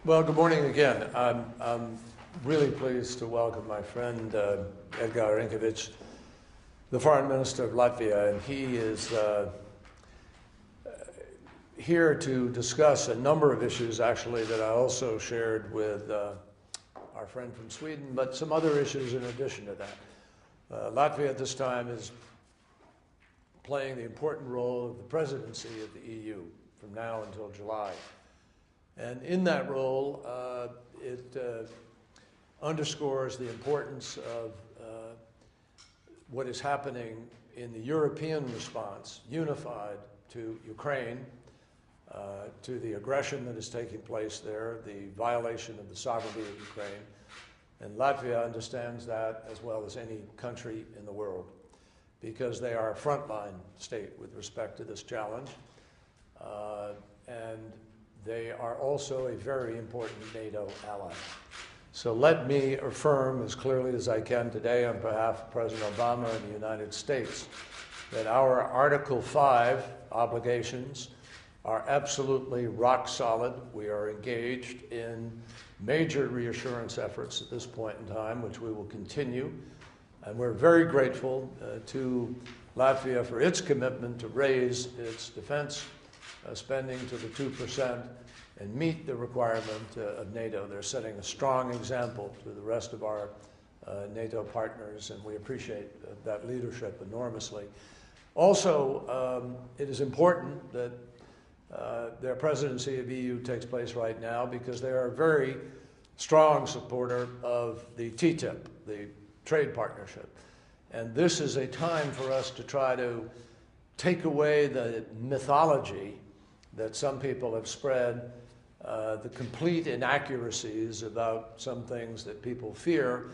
Well, good morning again. I'm really pleased to welcome my friend Edgar Rinkevic, the Foreign Minister of Latvia, and he is here to discuss a number of issues, actually, that I also shared with our friend from Sweden, but some other issues in addition to that. Latvia at this time is playing the important role of the presidency of the EU from now until July. And in that role, it underscores the importance of what is happening in the European response, unified to Ukraine, to the aggression that is taking place there, the violation of the sovereignty of Ukraine. And Latvia understands that as well as any country in the world, because they are a frontline state with respect to this challenge. And they are also a very important NATO ally. So let me affirm as clearly as I can today on behalf of President Obama and the United States that our Article 5 obligations are absolutely rock solid. We are engaged in major reassurance efforts at this point in time, which we will continue. And we're very grateful to Latvia for its commitment to raise its defense spending to the 2% and meet the requirement of NATO. They're setting a strong example to the rest of our NATO partners, and we appreciate that leadership enormously. Also, it is important that their presidency of EU takes place right now because they are a very strong supporter of the TTIP, the trade partnership. And this is a time for us to try to take away the mythology that some people have spread, the complete inaccuracies about some things that people fear,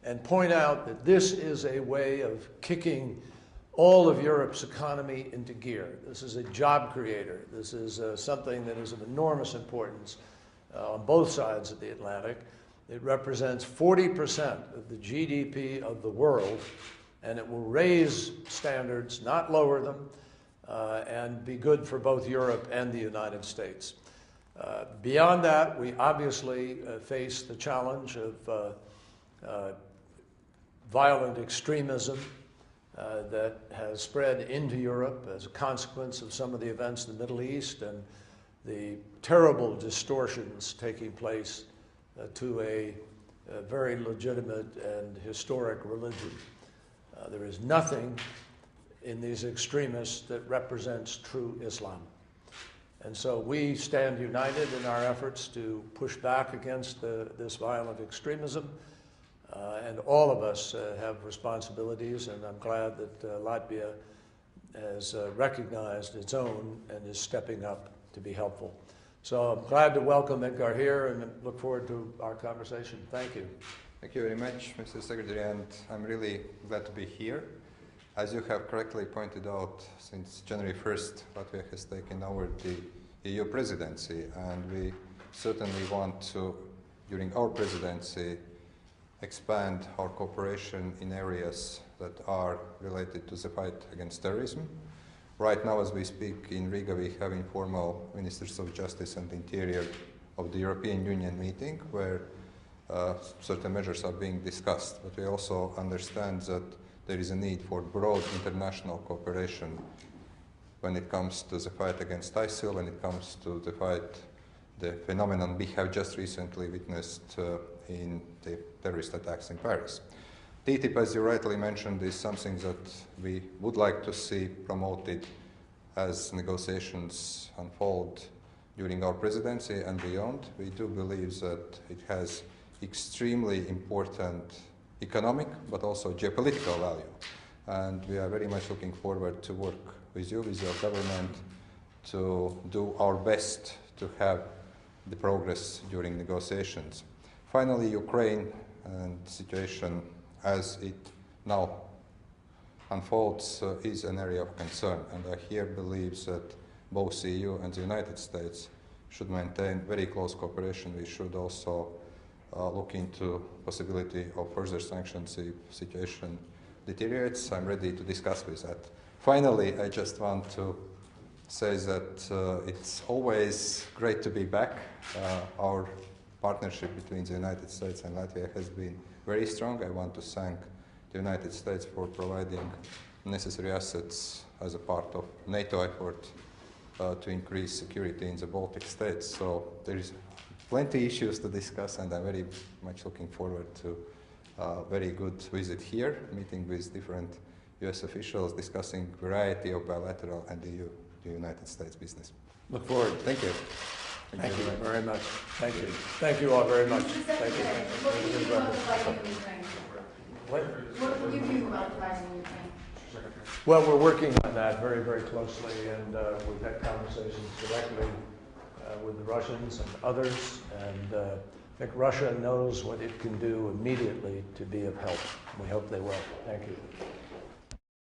and point out that this is a way of kicking all of Europe's economy into gear. This is a job creator. This is something that is of enormous importance on both sides of the Atlantic. It represents 40% of the GDP of the world, and it will raise standards, not lower them, and be good for both Europe and the United States. Beyond that, we obviously face the challenge of violent extremism that has spread into Europe as a consequence of some of the events in the Middle East and the terrible distortions taking place to a very legitimate and historic religion. There is nothing in these extremists that represents true Islam. And so we stand united in our efforts to push back against this violent extremism. And all of us have responsibilities, and I'm glad that Latvia has recognized its own and is stepping up to be helpful. So I'm glad to welcome Edgar here and look forward to our conversation. Thank you. Thank you very much, Mr. Secretary, and I'm really glad to be here. As you have correctly pointed out, since January 1st, Latvia has taken over the EU presidency, and we certainly want to, during our presidency, expand our cooperation in areas that are related to the fight against terrorism. Right now, as we speak in Riga, we have informal Ministers of Justice and Interior of the European Union meeting where certain measures are being discussed. But we also understand that there is a need for broad international cooperation when it comes to the fight against ISIL, when it comes to the phenomenon we have just recently witnessed in the terrorist attacks in Paris. TTIP, as you rightly mentioned, is something that we would like to see promoted as negotiations unfold during our presidency and beyond. We do believe that it has extremely important economic but also geopolitical value. And we are very much looking forward to work with you, with your government, to do our best to have the progress during negotiations. Finally, Ukraine and the situation as it now unfolds is an area of concern, and I here believe that both the EU and the United States should maintain very close cooperation. We should also look into possibility of further sanctions if the situation deteriorates. I'm ready to discuss with that. Finally, I just want to say that it's always great to be back. Our partnership between the United States and Latvia has been very strong. I want to thank the United States for providing necessary assets as a part of NATO effort to increase security in the Baltic states. So there is plenty of issues to discuss, and I'm very much looking forward to a very good visit here, meeting with different US officials, discussing variety of bilateral and the United States business. Look forward. Thank you. Thank you very much. Thank you. Thank you all very much. Thank you. What do you think about the fighting in Ukraine? What? What do you think about the fighting in Ukraine? Well, we're working on that very, very closely, and we've had conversations directly with the Russians and others, and I think Russia knows what it can do immediately to be of help. We hope they will. Thank you.